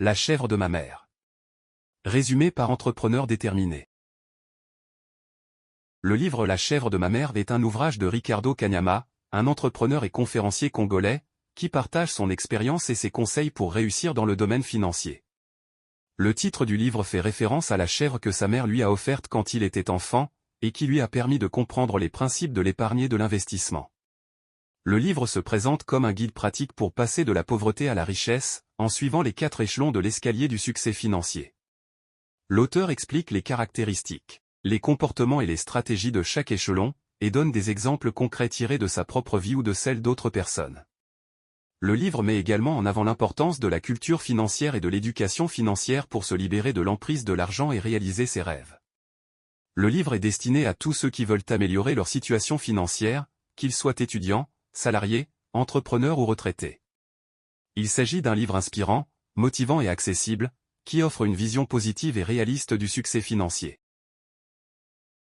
La chèvre de ma mère. Résumé par Entrepreneur déterminé. Le livre La chèvre de ma mère est un ouvrage de Ricardo Kanyama, un entrepreneur et conférencier congolais, qui partage son expérience et ses conseils pour réussir dans le domaine financier. Le titre du livre fait référence à la chèvre que sa mère lui a offerte quand il était enfant, et qui lui a permis de comprendre les principes de l'épargne et de l'investissement. Le livre se présente comme un guide pratique pour passer de la pauvreté à la richesse, en suivant les 4 échelons de l'escalier du succès financier. L'auteur explique les caractéristiques, les comportements et les stratégies de chaque échelon, et donne des exemples concrets tirés de sa propre vie ou de celle d'autres personnes. Le livre met également en avant l'importance de la culture financière et de l'éducation financière pour se libérer de l'emprise de l'argent et réaliser ses rêves. Le livre est destiné à tous ceux qui veulent améliorer leur situation financière, qu'ils soient étudiants, salariés, entrepreneurs ou retraités. Il s'agit d'un livre inspirant, motivant et accessible, qui offre une vision positive et réaliste du succès financier.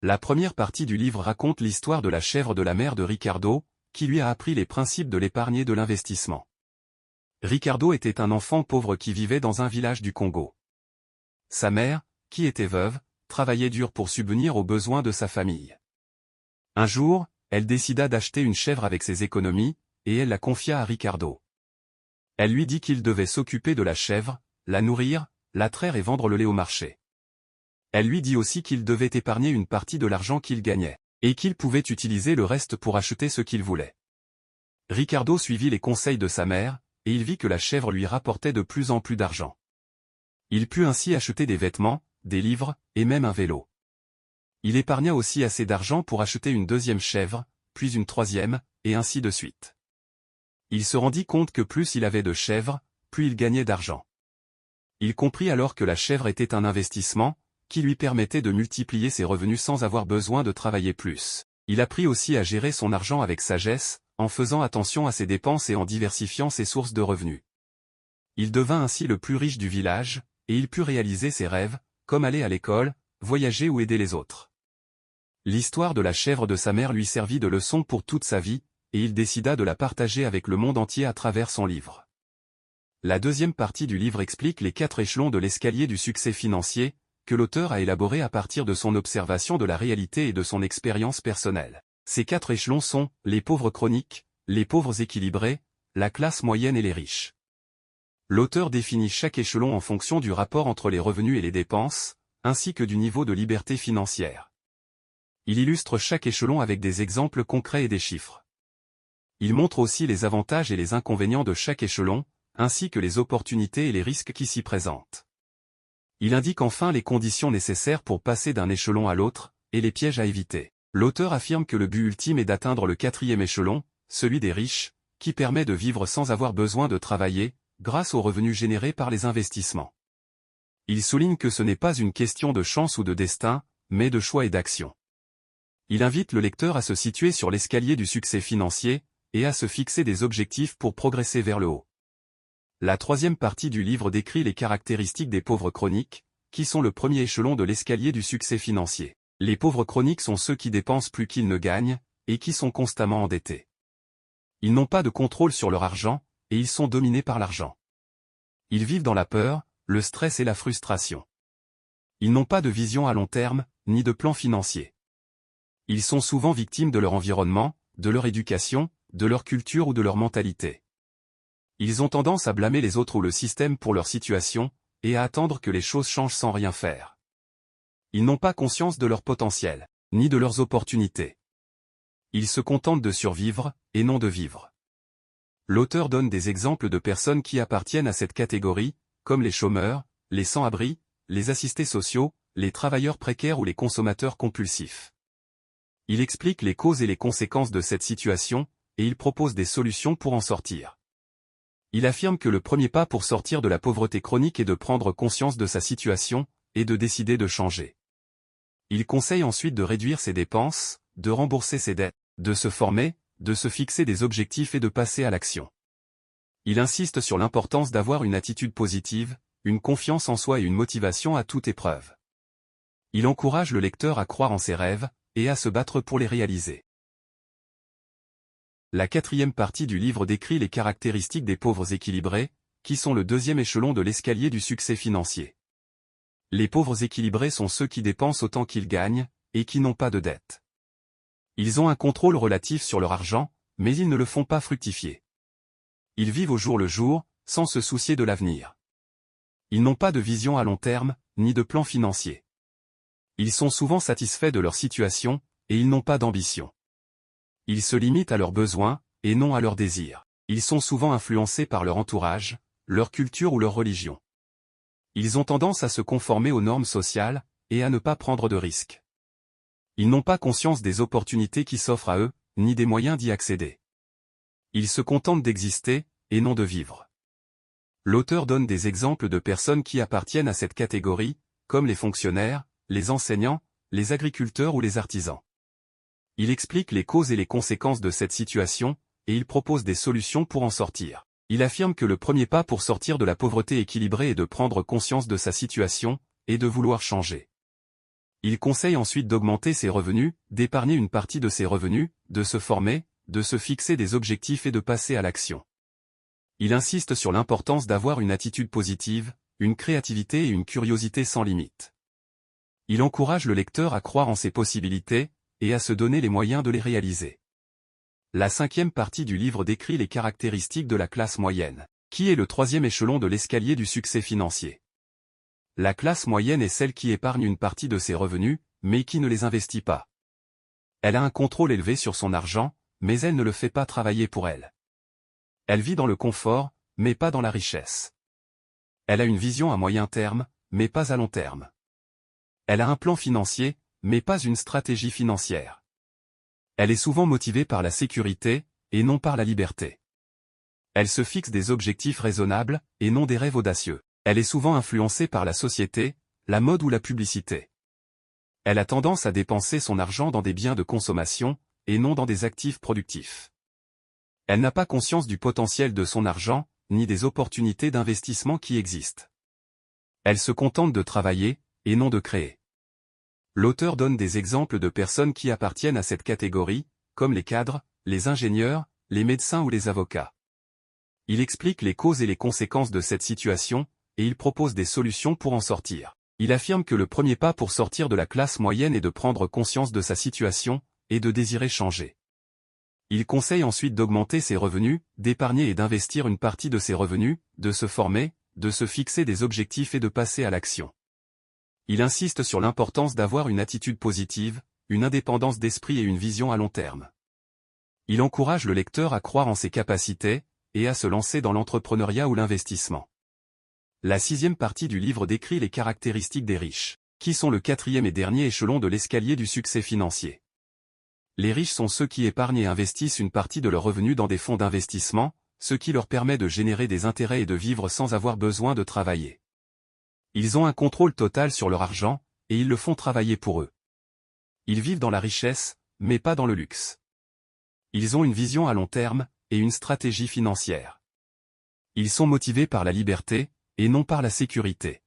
La première partie du livre raconte l'histoire de la chèvre de la mère de Ricardo, qui lui a appris les principes de l'épargne et de l'investissement. Ricardo était un enfant pauvre qui vivait dans un village du Congo. Sa mère, qui était veuve, travaillait dur pour subvenir aux besoins de sa famille. Un jour, elle décida d'acheter une chèvre avec ses économies, et elle la confia à Ricardo. Elle lui dit qu'il devait s'occuper de la chèvre, la nourrir, la traire et vendre le lait au marché. Elle lui dit aussi qu'il devait épargner une partie de l'argent qu'il gagnait, et qu'il pouvait utiliser le reste pour acheter ce qu'il voulait. Ricardo suivit les conseils de sa mère, et il vit que la chèvre lui rapportait de plus en plus d'argent. Il put ainsi acheter des vêtements, des livres, et même un vélo. Il épargna aussi assez d'argent pour acheter une 2e chèvre, puis une 3e, et ainsi de suite. Il se rendit compte que plus il avait de chèvres, plus il gagnait d'argent. Il comprit alors que la chèvre était un investissement, qui lui permettait de multiplier ses revenus sans avoir besoin de travailler plus. Il apprit aussi à gérer son argent avec sagesse, en faisant attention à ses dépenses et en diversifiant ses sources de revenus. Il devint ainsi le plus riche du village, et il put réaliser ses rêves, comme aller à l'école, voyager ou aider les autres. L'histoire de la chèvre de sa mère lui servit de leçon pour toute sa vie, et il décida de la partager avec le monde entier à travers son livre. La deuxième partie du livre explique les 4 échelons de l'escalier du succès financier, que l'auteur a élaboré à partir de son observation de la réalité et de son expérience personnelle. Ces 4 échelons sont les pauvres chroniques, les pauvres équilibrés, la classe moyenne et les riches. L'auteur définit chaque échelon en fonction du rapport entre les revenus et les dépenses, ainsi que du niveau de liberté financière. Il illustre chaque échelon avec des exemples concrets et des chiffres. Il montre aussi les avantages et les inconvénients de chaque échelon, ainsi que les opportunités et les risques qui s'y présentent. Il indique enfin les conditions nécessaires pour passer d'un échelon à l'autre, et les pièges à éviter. L'auteur affirme que le but ultime est d'atteindre le 4e échelon, celui des riches, qui permet de vivre sans avoir besoin de travailler, grâce aux revenus générés par les investissements. Il souligne que ce n'est pas une question de chance ou de destin, mais de choix et d'action. Il invite le lecteur à se situer sur l'escalier du succès financier, et à se fixer des objectifs pour progresser vers le haut. La 3e partie du livre décrit les caractéristiques des pauvres chroniques, qui sont le premier échelon de l'escalier du succès financier. Les pauvres chroniques sont ceux qui dépensent plus qu'ils ne gagnent, et qui sont constamment endettés. Ils n'ont pas de contrôle sur leur argent, et ils sont dominés par l'argent. Ils vivent dans la peur, le stress et la frustration. Ils n'ont pas de vision à long terme, ni de plan financier. Ils sont souvent victimes de leur environnement, de leur éducation, de leur culture ou de leur mentalité. Ils ont tendance à blâmer les autres ou le système pour leur situation, et à attendre que les choses changent sans rien faire. Ils n'ont pas conscience de leur potentiel, ni de leurs opportunités. Ils se contentent de survivre, et non de vivre. L'auteur donne des exemples de personnes qui appartiennent à cette catégorie, comme les chômeurs, les sans-abri, les assistés sociaux, les travailleurs précaires ou les consommateurs compulsifs. Il explique les causes et les conséquences de cette situation, et il propose des solutions pour en sortir. Il affirme que le premier pas pour sortir de la pauvreté chronique est de prendre conscience de sa situation, et de décider de changer. Il conseille ensuite de réduire ses dépenses, de rembourser ses dettes, de se former, de se fixer des objectifs et de passer à l'action. Il insiste sur l'importance d'avoir une attitude positive, une confiance en soi et une motivation à toute épreuve. Il encourage le lecteur à croire en ses rêves, et à se battre pour les réaliser. La 4e partie du livre décrit les caractéristiques des pauvres équilibrés, qui sont le deuxième échelon de l'escalier du succès financier. Les pauvres équilibrés sont ceux qui dépensent autant qu'ils gagnent, et qui n'ont pas de dette. Ils ont un contrôle relatif sur leur argent, mais ils ne le font pas fructifier. Ils vivent au jour le jour, sans se soucier de l'avenir. Ils n'ont pas de vision à long terme, ni de plan financier. Ils sont souvent satisfaits de leur situation, et ils n'ont pas d'ambition. Ils se limitent à leurs besoins, et non à leurs désirs. Ils sont souvent influencés par leur entourage, leur culture ou leur religion. Ils ont tendance à se conformer aux normes sociales, et à ne pas prendre de risques. Ils n'ont pas conscience des opportunités qui s'offrent à eux, ni des moyens d'y accéder. Ils se contentent d'exister, et non de vivre. L'auteur donne des exemples de personnes qui appartiennent à cette catégorie, comme les fonctionnaires, les enseignants, les agriculteurs ou les artisans. Il explique les causes et les conséquences de cette situation, et il propose des solutions pour en sortir. Il affirme que le premier pas pour sortir de la pauvreté équilibrée est de prendre conscience de sa situation, et de vouloir changer. Il conseille ensuite d'augmenter ses revenus, d'épargner une partie de ses revenus, de se former, de se fixer des objectifs et de passer à l'action. Il insiste sur l'importance d'avoir une attitude positive, une créativité et une curiosité sans limite. Il encourage le lecteur à croire en ses possibilités, et à se donner les moyens de les réaliser. La cinquième partie du livre décrit les caractéristiques de la classe moyenne, qui est le troisième échelon de l'escalier du succès financier. La classe moyenne est celle qui épargne une partie de ses revenus, mais qui ne les investit pas. Elle a un contrôle élevé sur son argent, mais elle ne le fait pas travailler pour elle. Elle vit dans le confort, mais pas dans la richesse. Elle a une vision à moyen terme, mais pas à long terme. Elle a un plan financier, mais pas une stratégie financière. Elle est souvent motivée par la sécurité, et non par la liberté. Elle se fixe des objectifs raisonnables, et non des rêves audacieux. Elle est souvent influencée par la société, la mode ou la publicité. Elle a tendance à dépenser son argent dans des biens de consommation, et non dans des actifs productifs. Elle n'a pas conscience du potentiel de son argent, ni des opportunités d'investissement qui existent. Elle se contente de travailler, et non de créer. L'auteur donne des exemples de personnes qui appartiennent à cette catégorie, comme les cadres, les ingénieurs, les médecins ou les avocats. Il explique les causes et les conséquences de cette situation, et il propose des solutions pour en sortir. Il affirme que le premier pas pour sortir de la classe moyenne est de prendre conscience de sa situation, et de désirer changer. Il conseille ensuite d'augmenter ses revenus, d'épargner et d'investir une partie de ses revenus, de se former, de se fixer des objectifs et de passer à l'action. Il insiste sur l'importance d'avoir une attitude positive, une indépendance d'esprit et une vision à long terme. Il encourage le lecteur à croire en ses capacités, et à se lancer dans l'entrepreneuriat ou l'investissement. La sixième partie du livre décrit les caractéristiques des riches, qui sont le quatrième et dernier échelon de l'escalier du succès financier. Les riches sont ceux qui épargnent et investissent une partie de leurs revenus dans des fonds d'investissement, ce qui leur permet de générer des intérêts et de vivre sans avoir besoin de travailler. Ils ont un contrôle total sur leur argent, et ils le font travailler pour eux. Ils vivent dans la richesse, mais pas dans le luxe. Ils ont une vision à long terme, et une stratégie financière. Ils sont motivés par la liberté, et non par la sécurité.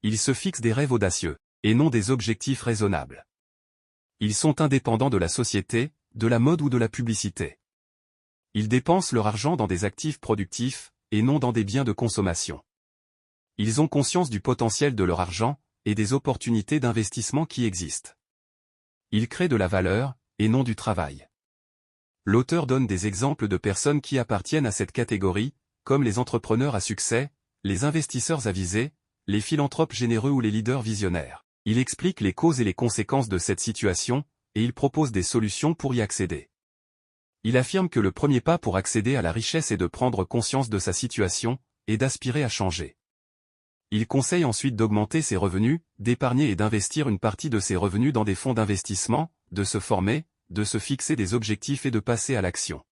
Ils se fixent des rêves audacieux, et non des objectifs raisonnables. Ils sont indépendants de la société, de la mode ou de la publicité. Ils dépensent leur argent dans des actifs productifs, et non dans des biens de consommation. Ils ont conscience du potentiel de leur argent, et des opportunités d'investissement qui existent. Ils créent de la valeur, et non du travail. L'auteur donne des exemples de personnes qui appartiennent à cette catégorie, comme les entrepreneurs à succès, les investisseurs avisés, les philanthropes généreux ou les leaders visionnaires. Il explique les causes et les conséquences de cette situation, et il propose des solutions pour y accéder. Il affirme que le premier pas pour accéder à la richesse est de prendre conscience de sa situation, et d'aspirer à changer. Il conseille ensuite d'augmenter ses revenus, d'épargner et d'investir une partie de ses revenus dans des fonds d'investissement, de se former, de se fixer des objectifs et de passer à l'action.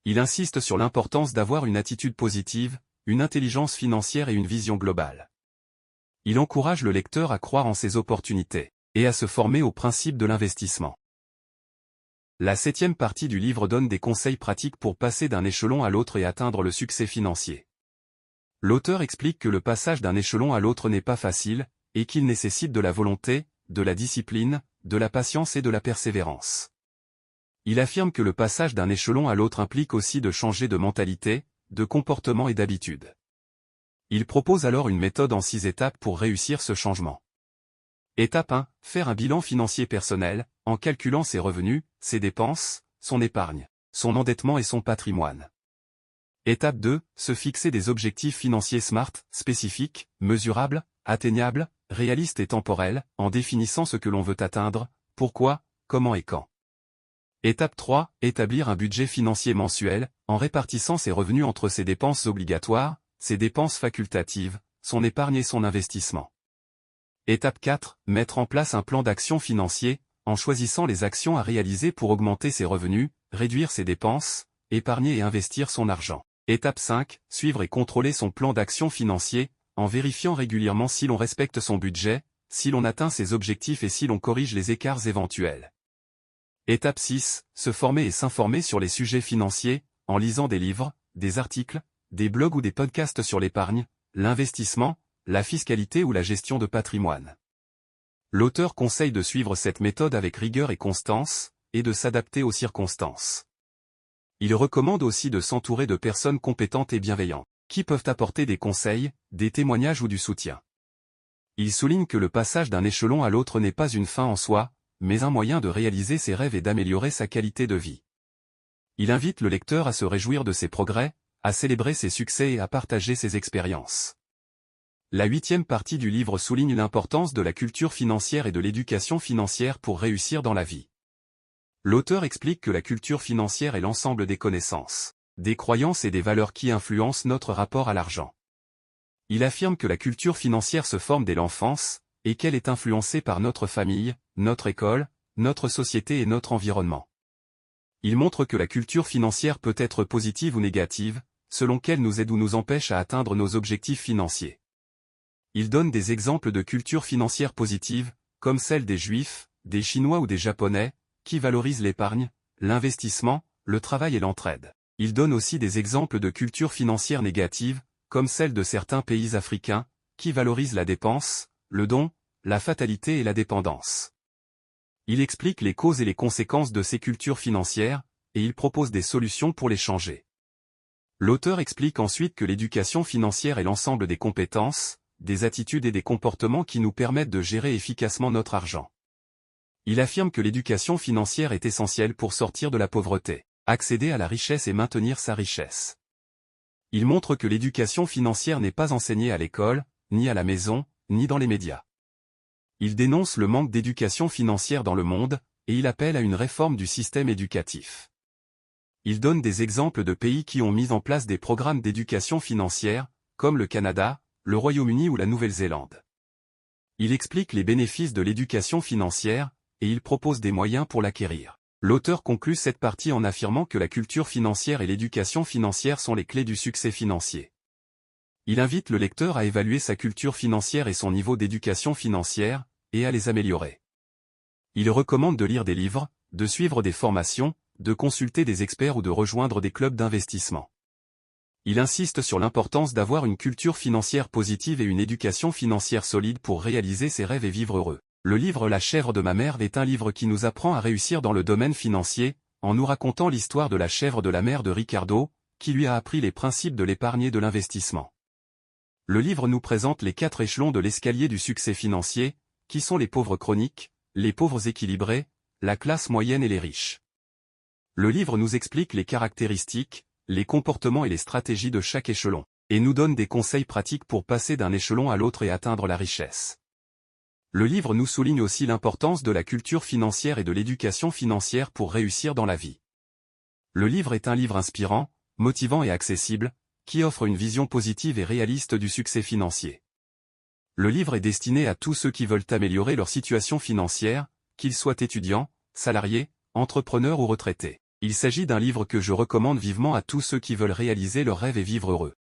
Il insiste sur l'importance d'avoir une attitude positive, une intelligence financière et une vision globale. Il encourage le lecteur à croire en ses opportunités, et à se former aux principes de l'investissement. La septième partie du livre donne des conseils pratiques pour passer d'un échelon à l'autre et atteindre le succès financier. L'auteur explique que le passage d'un échelon à l'autre n'est pas facile, et qu'il nécessite de la volonté, de la discipline, de la patience et de la persévérance. Il affirme que le passage d'un échelon à l'autre implique aussi de changer de mentalité, de comportement et d'habitude. Il propose alors une méthode en 6 étapes pour réussir ce changement. Étape 1. Faire un bilan financier personnel, en calculant ses revenus, ses dépenses, son épargne, son endettement et son patrimoine. Étape 2. Se fixer des objectifs financiers SMART, spécifiques, mesurables, atteignables, réalistes et temporels, en définissant ce que l'on veut atteindre, pourquoi, comment et quand. Étape 3. Établir un budget financier mensuel, en répartissant ses revenus entre ses dépenses obligatoires, ses dépenses facultatives, son épargne et son investissement. Étape 4. Mettre en place un plan d'action financier, en choisissant les actions à réaliser pour augmenter ses revenus, réduire ses dépenses, épargner et investir son argent. Étape 5. Suivre et contrôler son plan d'action financier, en vérifiant régulièrement si l'on respecte son budget, si l'on atteint ses objectifs et si l'on corrige les écarts éventuels. Étape 6. Se former et s'informer sur les sujets financiers, en lisant des livres, des articles, des blogs ou des podcasts sur l'épargne, l'investissement, la fiscalité ou la gestion de patrimoine. L'auteur conseille de suivre cette méthode avec rigueur et constance, et de s'adapter aux circonstances. Il recommande aussi de s'entourer de personnes compétentes et bienveillantes, qui peuvent apporter des conseils, des témoignages ou du soutien. Il souligne que le passage d'un échelon à l'autre n'est pas une fin en soi, mais un moyen de réaliser ses rêves et d'améliorer sa qualité de vie. Il invite le lecteur à se réjouir de ses progrès, à célébrer ses succès et à partager ses expériences. La 8e partie du livre souligne l'importance de la culture financière et de l'éducation financière pour réussir dans la vie. L'auteur explique que la culture financière est l'ensemble des connaissances, des croyances et des valeurs qui influencent notre rapport à l'argent. Il affirme que la culture financière se forme dès l'enfance, et qu'elle est influencée par notre famille, notre école, notre société et notre environnement. Il montre que la culture financière peut être positive ou négative, selon qu'elle nous aide ou nous empêche à atteindre nos objectifs financiers. Il donne des exemples de culture financière positive, comme celle des Juifs, des Chinois ou des Japonais, qui valorisent l'épargne, l'investissement, le travail et l'entraide. Il donne aussi des exemples de culture financière négative, comme celle de certains pays africains, qui valorisent la dépense, le don, la fatalité et la dépendance. Il explique les causes et les conséquences de ces cultures financières, et il propose des solutions pour les changer. L'auteur explique ensuite que l'éducation financière est l'ensemble des compétences, des attitudes et des comportements qui nous permettent de gérer efficacement notre argent. Il affirme que l'éducation financière est essentielle pour sortir de la pauvreté, accéder à la richesse et maintenir sa richesse. Il montre que l'éducation financière n'est pas enseignée à l'école, ni à la maison, ni dans les médias. Il dénonce le manque d'éducation financière dans le monde, et il appelle à une réforme du système éducatif. Il donne des exemples de pays qui ont mis en place des programmes d'éducation financière, comme le Canada, le Royaume-Uni ou la Nouvelle-Zélande. Il explique les bénéfices de l'éducation financière, et il propose des moyens pour l'acquérir. L'auteur conclut cette partie en affirmant que la culture financière et l'éducation financière sont les clés du succès financier. Il invite le lecteur à évaluer sa culture financière et son niveau d'éducation financière, et à les améliorer. Il recommande de lire des livres, de suivre des formations, de consulter des experts ou de rejoindre des clubs d'investissement. Il insiste sur l'importance d'avoir une culture financière positive et une éducation financière solide pour réaliser ses rêves et vivre heureux. Le livre La chèvre de ma mère est un livre qui nous apprend à réussir dans le domaine financier, en nous racontant l'histoire de la chèvre de la mère de Ricardo, qui lui a appris les principes de l'épargne et de l'investissement. Le livre nous présente les 4 échelons de l'escalier du succès financier, qui sont les pauvres chroniques, les pauvres équilibrés, la classe moyenne et les riches. Le livre nous explique les caractéristiques, les comportements et les stratégies de chaque échelon, et nous donne des conseils pratiques pour passer d'un échelon à l'autre et atteindre la richesse. Le livre nous souligne aussi l'importance de la culture financière et de l'éducation financière pour réussir dans la vie. Le livre est un livre inspirant, motivant et accessible, qui offre une vision positive et réaliste du succès financier. Le livre est destiné à tous ceux qui veulent améliorer leur situation financière, qu'ils soient étudiants, salariés, entrepreneurs ou retraités. Il s'agit d'un livre que je recommande vivement à tous ceux qui veulent réaliser leurs rêves et vivre heureux.